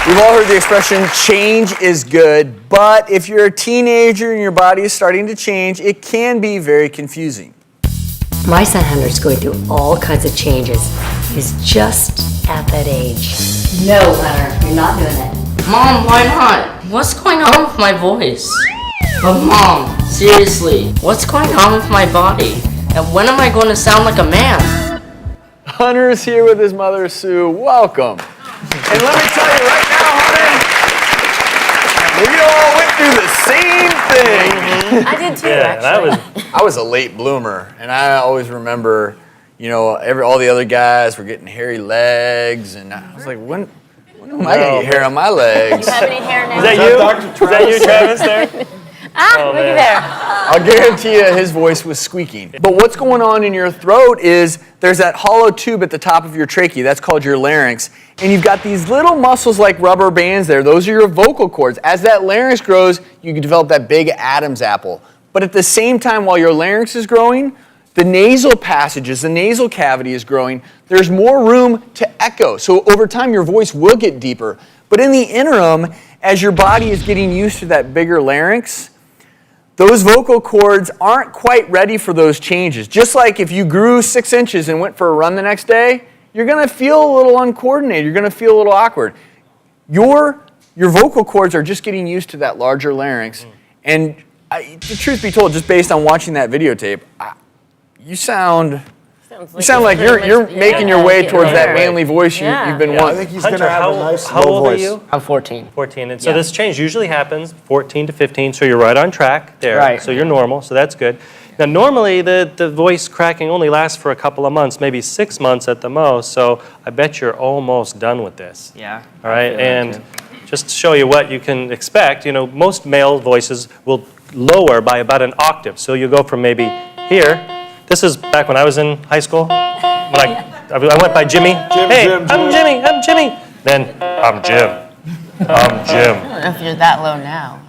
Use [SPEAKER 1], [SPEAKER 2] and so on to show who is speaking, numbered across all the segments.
[SPEAKER 1] We've all heard the expression, change is good, but if you're a teenager and your body is starting to change, it can be very confusing.
[SPEAKER 2] My son Hunter's going through all kinds of changes. He's just at that age. No, Hunter, you're not doing it.
[SPEAKER 3] Mom, why not? What's going on with my voice? But Mom, seriously, what's going on with my body? And when am I going to sound like a man?
[SPEAKER 1] Hunter is here with his mother, Sue. Welcome. And let me tell you right now, Hunter, we all went through the same thing.
[SPEAKER 4] I did too, actually.
[SPEAKER 1] I was a late bloomer, and I always remember, you know, all the other guys were getting hairy legs, and I was like, when am I gonna get hair on my legs?
[SPEAKER 4] Do you have any hair now?
[SPEAKER 5] Is that you, Travis, there?
[SPEAKER 4] Look at there.
[SPEAKER 1] I'll guarantee you his voice was squeaking. But what's going on in your throat is there's that hollow tube at the top of your trachea. That's called your larynx. And you've got these little muscles like rubber bands there. Those are your vocal cords. As that larynx grows, you can develop that big Adam's apple. But at the same time, while your larynx is growing, the nasal passages, the nasal cavity is growing. There's more room to echo. So over time, your voice will get deeper. But in the interim, as your body is getting used to that bigger larynx, those vocal cords aren't quite ready for those changes. Just like if you grew 6 inches and went for a run the next day, you're gonna feel a little uncoordinated. You're gonna feel a little awkward. Your vocal cords are just getting used to that larger larynx. And the truth be told, just based on watching that videotape, you sound like you're making your way towards that manly voice you've been wanting.
[SPEAKER 6] I think he's going to have a nice
[SPEAKER 5] how
[SPEAKER 6] low
[SPEAKER 5] old
[SPEAKER 6] voice.
[SPEAKER 5] are you?
[SPEAKER 3] I'm 14.
[SPEAKER 5] 14. And so this change usually happens 14 to 15, so you're right on track there.
[SPEAKER 3] Right.
[SPEAKER 5] So you're normal, so that's good. Now, normally the voice cracking only lasts for a couple of months, maybe 6 months at the most, so I bet you're almost done with this.
[SPEAKER 3] Yeah.
[SPEAKER 5] All right, and just to show you what you can expect, you know, most male voices will lower by about an octave. So you go from maybe here. This is back when I was in high school. When I went by Jimmy. Hey, I'm Jimmy. Then I'm Jim. I'm Jim.
[SPEAKER 4] I don't know if you're that low now.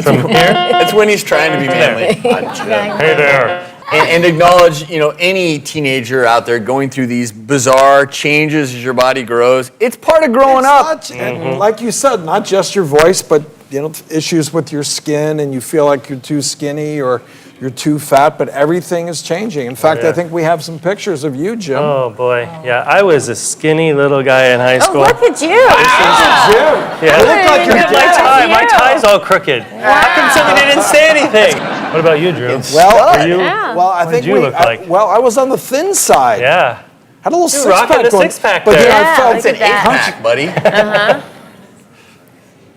[SPEAKER 5] From here.
[SPEAKER 1] That's when he's trying to be manly.
[SPEAKER 5] Hey there.
[SPEAKER 1] And acknowledge, you know, any teenager out there going through these bizarre changes as your body grows. It's part of growing up.
[SPEAKER 6] And like you said, not just your voice, but you know, issues with your skin, and you feel like you're too skinny or you're too fat, but everything is changing. In fact, I think we have some pictures of you, Jim.
[SPEAKER 5] Oh boy, yeah, I was a skinny little guy in high school.
[SPEAKER 4] Oh, look at you.
[SPEAKER 6] Jim,
[SPEAKER 5] Yeah.
[SPEAKER 6] you look like your dad.
[SPEAKER 5] My tie's all crooked. How come somebody didn't say anything? What about you, Drew?
[SPEAKER 6] Well,
[SPEAKER 5] Are you?
[SPEAKER 6] well, I
[SPEAKER 5] What
[SPEAKER 6] think
[SPEAKER 5] did you look like?
[SPEAKER 6] I was on the thin side.
[SPEAKER 5] Yeah.
[SPEAKER 6] Had a little
[SPEAKER 5] You're rocking
[SPEAKER 6] six-pack
[SPEAKER 5] the
[SPEAKER 6] going,
[SPEAKER 5] six-pack
[SPEAKER 6] but
[SPEAKER 5] there.
[SPEAKER 6] then I
[SPEAKER 4] Yeah,
[SPEAKER 6] felt
[SPEAKER 4] look at that.
[SPEAKER 1] 8-pack, buddy.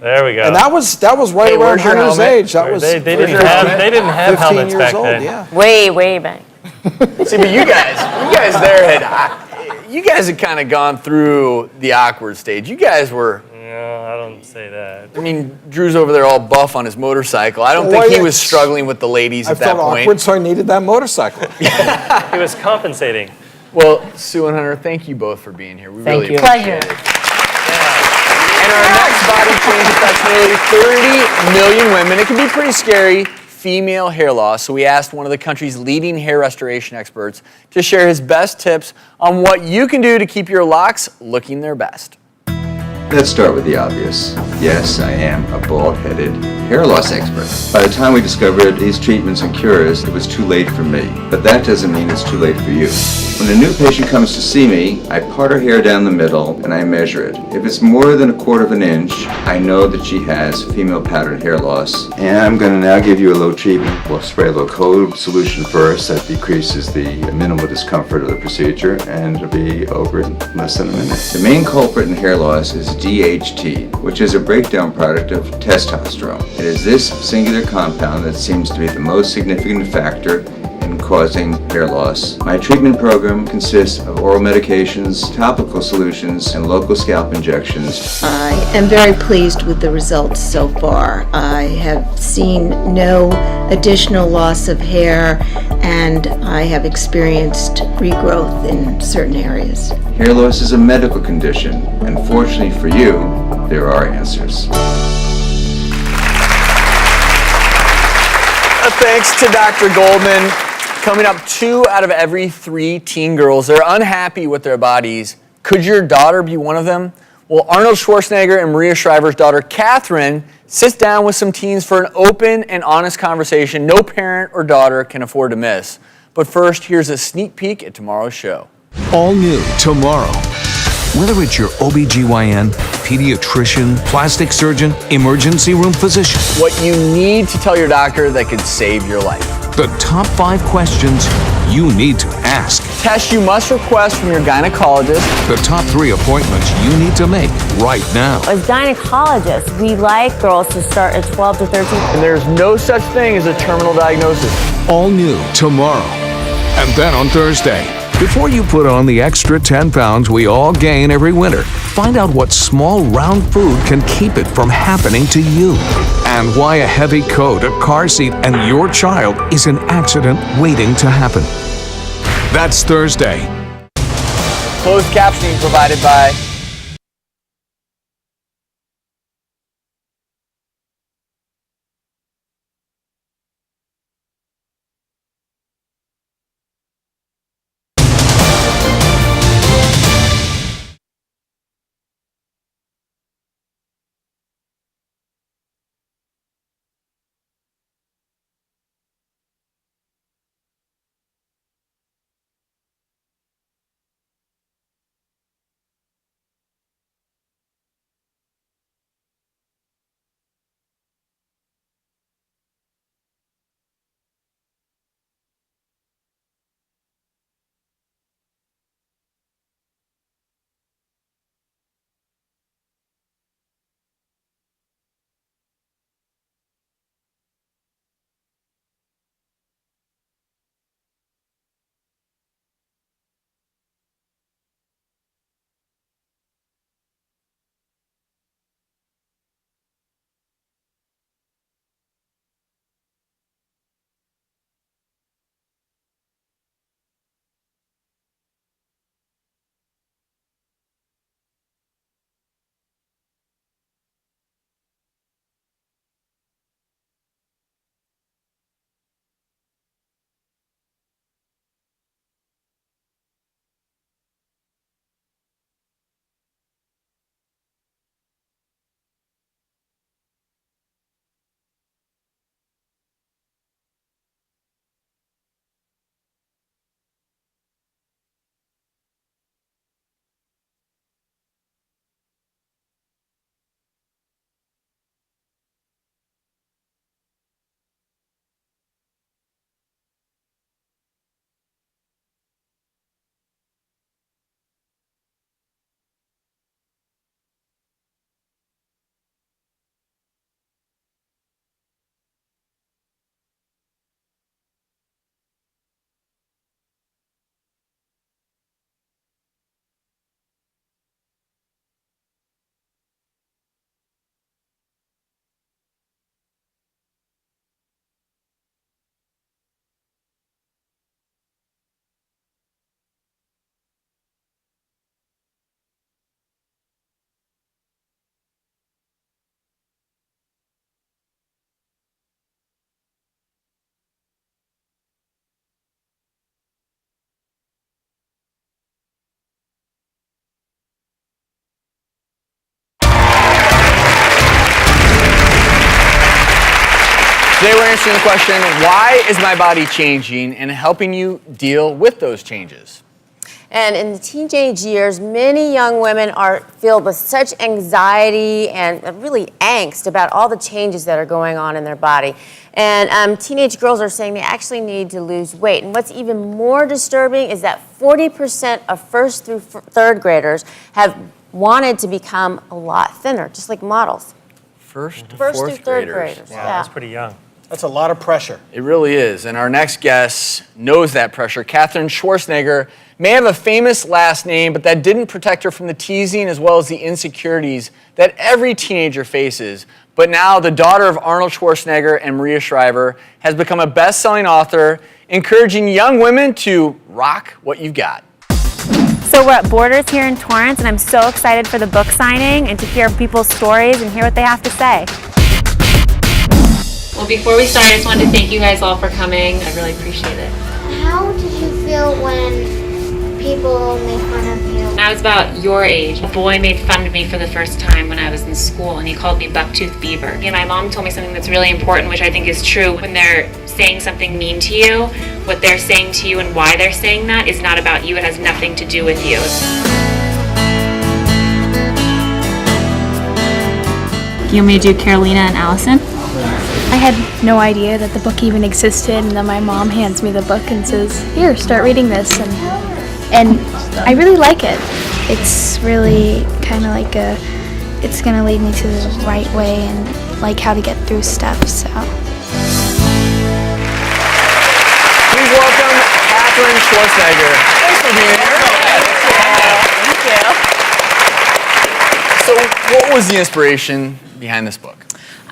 [SPEAKER 5] There we go.
[SPEAKER 6] and that was right
[SPEAKER 1] Hey,
[SPEAKER 6] around
[SPEAKER 1] where's your
[SPEAKER 6] Hunter's
[SPEAKER 1] helmet?
[SPEAKER 6] age. That was
[SPEAKER 5] they didn't have
[SPEAKER 6] 15
[SPEAKER 5] helmets
[SPEAKER 6] years
[SPEAKER 5] back
[SPEAKER 6] old.
[SPEAKER 5] then.
[SPEAKER 6] Yeah.
[SPEAKER 4] Way back.
[SPEAKER 1] See, but you guys there had kind of gone through the awkward stage. You guys were,
[SPEAKER 5] No, I don't say that.
[SPEAKER 1] I mean, Drew's over there all buff on his motorcycle. I don't
[SPEAKER 6] Well,
[SPEAKER 1] think he
[SPEAKER 6] yeah,
[SPEAKER 1] was struggling with the ladies
[SPEAKER 6] I
[SPEAKER 1] at that
[SPEAKER 6] felt
[SPEAKER 1] point.
[SPEAKER 6] awkward, so I needed that motorcycle.
[SPEAKER 5] He was compensating.
[SPEAKER 1] Well, Sue and Hunter, thank you both for being here. We really
[SPEAKER 3] you.
[SPEAKER 1] appreciate
[SPEAKER 4] Pleasure.
[SPEAKER 1] it. And our next body change affects nearly 30 million women. It can be pretty scary, female hair loss. So we asked one of the country's leading hair restoration experts to share his best tips on what you can do to keep your locks looking their best.
[SPEAKER 7] Let's start with the obvious. Yes, I am a bald-headed hair loss expert. By the time we discovered these treatments and cures, it was too late for me. But that doesn't mean it's too late for you. When a new patient comes to see me, I part her hair down the middle and I measure it. If it's more than 1/4 of an inch, I know that she has female pattern hair loss. And I'm going to now give you a low treatment. We'll spray a low cold solution first that decreases the minimal discomfort of the procedure, and it'll be over in less than a minute. The main culprit in hair loss is DHT, which is a breakdown product of testosterone. It is this singular compound that seems to be the most significant factor in causing hair loss. My treatment program consists of oral medications, topical solutions, and local scalp injections.
[SPEAKER 8] I am very pleased with the results so far. I have seen no additional loss of hair, and I have experienced regrowth in certain areas.
[SPEAKER 7] Hair loss is a medical condition, and fortunately for you, there are answers.
[SPEAKER 1] Thanks to Dr. Goldman. Coming up, 2 out of every 3 teen girls, they're unhappy with their bodies. Could your daughter be one of them? Well, Arnold Schwarzenegger and Maria Shriver's daughter, Catherine, sits down with some teens for an open and honest conversation no parent or daughter can afford to miss. But first, here's a sneak peek at tomorrow's show.
[SPEAKER 9] All new tomorrow. Whether it's your OBGYN, pediatrician, plastic surgeon, emergency room physician,
[SPEAKER 1] What you need to tell your doctor that could save your life.
[SPEAKER 9] the top 5 questions you need to ask.
[SPEAKER 1] Tests you must request from your gynecologist.
[SPEAKER 9] The top 3 appointments you need to make right now.
[SPEAKER 4] As gynecologists, we like girls to start at 12 to 13.
[SPEAKER 1] And there's no such thing as a terminal diagnosis.
[SPEAKER 9] All new tomorrow. And then on Thursday. Before you put on the extra 10 pounds we all gain every winter, find out what small round food can keep it from happening to you. And why a heavy coat, a car seat, and your child is an accident waiting to happen. That's Thursday.
[SPEAKER 1] Closed captioning provided by Today we're answering the question, why is my body changing, and helping you deal with those changes.
[SPEAKER 4] And in the teenage years, many young women are filled with such anxiety and really angst about all the changes that are going on in their body. And teenage girls are saying they actually need to lose weight. And what's even more disturbing is that 40% of first through third graders have wanted to become a lot thinner, just like models.
[SPEAKER 1] First to
[SPEAKER 4] First
[SPEAKER 1] fourth
[SPEAKER 4] through third
[SPEAKER 1] graders.
[SPEAKER 4] graders.
[SPEAKER 5] Wow,
[SPEAKER 4] Yeah.
[SPEAKER 5] that's pretty young.
[SPEAKER 6] That's a lot of pressure.
[SPEAKER 1] It really is. And our next guest knows that pressure. Catherine Schwarzenegger may have a famous last name, but that didn't protect her from the teasing as well as the insecurities that every teenager faces. But now the daughter of Arnold Schwarzenegger and Maria Shriver has become a best-selling author, encouraging young women to rock what you've got.
[SPEAKER 10] So we're at Borders here in Torrance, and I'm so excited for the book signing and to hear people's stories and hear what they have to say.
[SPEAKER 11] Well, before we start, I just wanted to thank you guys all for coming. I really appreciate it.
[SPEAKER 12] How did you feel when
[SPEAKER 11] people make fun of you.
[SPEAKER 10] When I was about your age, a boy made fun of me for the first time when I was in school, and he called me Bucktooth Beaver. And my mom told me something that's really important, which I think is true. When they're saying something mean to you, what they're saying to you and why they're saying that is not about you. It has nothing to do with you. You want me to do Carolina and Allison?
[SPEAKER 12] I had no idea that the book even existed, and then my mom hands me the book and says, "Here, start reading this," and I really like it. It's really kind of like it's gonna lead me to the right way and like how to get through stuff. So.
[SPEAKER 1] Please welcome Catherine Schwarzenegger. Thanks for being here. Thank you. So, what was the inspiration behind this book?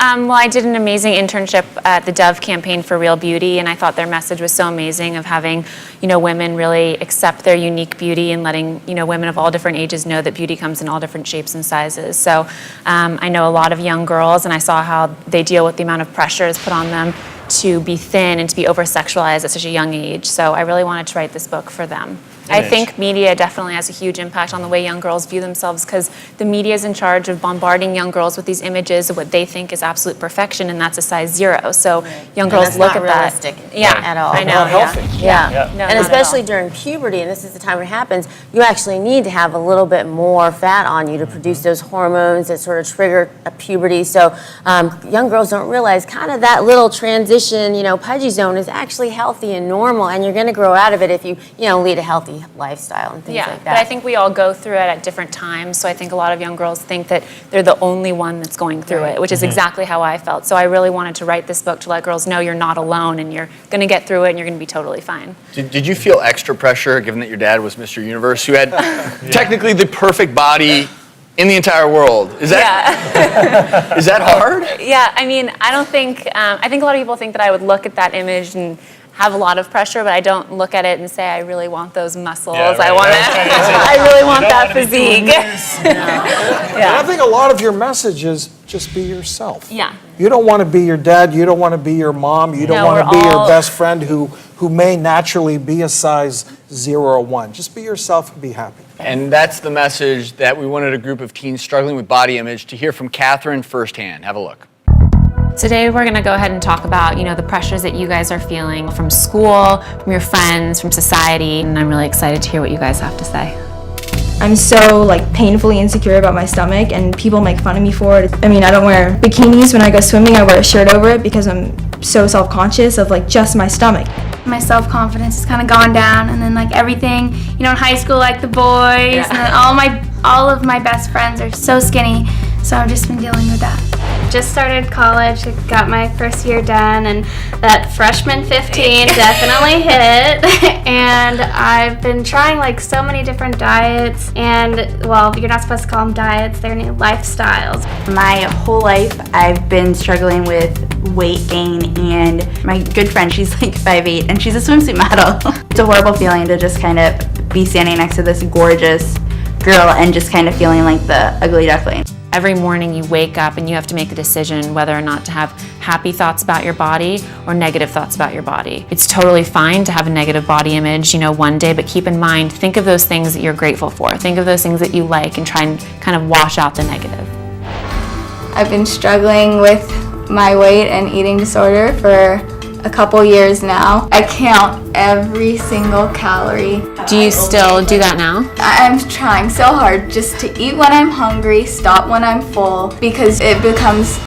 [SPEAKER 10] Well, I did an amazing internship at the Dove Campaign for Real Beauty, and I thought their message was so amazing of having, women really accept their unique beauty and letting, women of all different ages know that beauty comes in all different shapes and sizes. So I know a lot of young girls, and I saw how they deal with the amount of pressure is put on them to be thin and to be over-sexualized at such a young age. So I really wanted to write this book for them. I think media definitely has a huge impact on the way young girls view themselves, because the media is in charge of bombarding young girls with these images of what they think is absolute perfection, and that's a size 0. So young girls look at that.
[SPEAKER 4] Realistic
[SPEAKER 10] at
[SPEAKER 4] all.
[SPEAKER 10] I know.
[SPEAKER 6] Not healthy.
[SPEAKER 4] Yeah.
[SPEAKER 10] No,
[SPEAKER 4] And
[SPEAKER 10] not
[SPEAKER 4] especially
[SPEAKER 10] at all.
[SPEAKER 4] during puberty, and this is the time it happens, you actually need to have a little bit more fat on you to produce those hormones that sort of trigger a puberty. So young girls don't realize kind of that little transition, pudgy zone is actually healthy and normal, and you're going to grow out of it if you, lead a healthy lifestyle and things like that.
[SPEAKER 10] But I think we all go through it at different times. So I think a lot of young girls think that they're the only one that's going through it, which is exactly how I felt. So I really wanted to write this book to let girls know you're not alone, and you're going to get through it, and you're going to be totally fine.
[SPEAKER 1] Did you feel extra pressure, given that your dad was Mr. Universe, who had technically the perfect body in the entire world? Is that is that hard?
[SPEAKER 10] Yeah, I mean, I think a lot of people think that I would look at that image and have a lot of pressure, but I don't look at it and say I really want those muscles.
[SPEAKER 5] Yeah, right.
[SPEAKER 10] I really want that physique.
[SPEAKER 6] And I think a lot of your message is just be yourself.
[SPEAKER 10] Yeah.
[SPEAKER 6] You don't want to be your dad, you don't want to be your mom, you don't
[SPEAKER 10] No,
[SPEAKER 6] want to
[SPEAKER 10] we're
[SPEAKER 6] be your
[SPEAKER 10] all-
[SPEAKER 6] best friend who may naturally be a size 0 or 1. Just be yourself and be happy.
[SPEAKER 1] And that's the message that we wanted a group of teens struggling with body image to hear from Catherine firsthand. Have a look.
[SPEAKER 10] Today we're going to go ahead and talk about, the pressures that you guys are feeling from school, from your friends, from society, and I'm really excited to hear what you guys have to say.
[SPEAKER 13] I'm so painfully insecure about my stomach, and people make fun of me for it. I mean, I don't wear bikinis when I go swimming. I wear a shirt over it because I'm so self-conscious of just my stomach.
[SPEAKER 12] My self-confidence has kind of gone down, and then everything, in high school, the boys, and then all of my best friends are so skinny, so I've just been dealing with that. Just started college, got my first year done, and that freshman 15 definitely hit. And I've been trying so many different diets, and well, you're not supposed to call them diets, they're new lifestyles.
[SPEAKER 14] My whole life I've been struggling with weight gain, and my good friend, she's 5'8", and she's a swimsuit model. It's a horrible feeling to just kind of be standing next to this gorgeous girl and just kind of feeling like the ugly duckling.
[SPEAKER 10] Every morning you wake up and you have to make a decision whether or not to have happy thoughts about your body or negative thoughts about your body. It's totally fine to have a negative body image, one day, but keep in mind, think of those things that you're grateful for. Think of those things that you like and try and kind of wash out the negative.
[SPEAKER 13] I've been struggling with my weight and eating disorder for a couple years now. I count every single calorie.
[SPEAKER 10] Do you still do that now?
[SPEAKER 13] I'm trying so hard just to eat when I'm hungry, stop when I'm full, because it becomes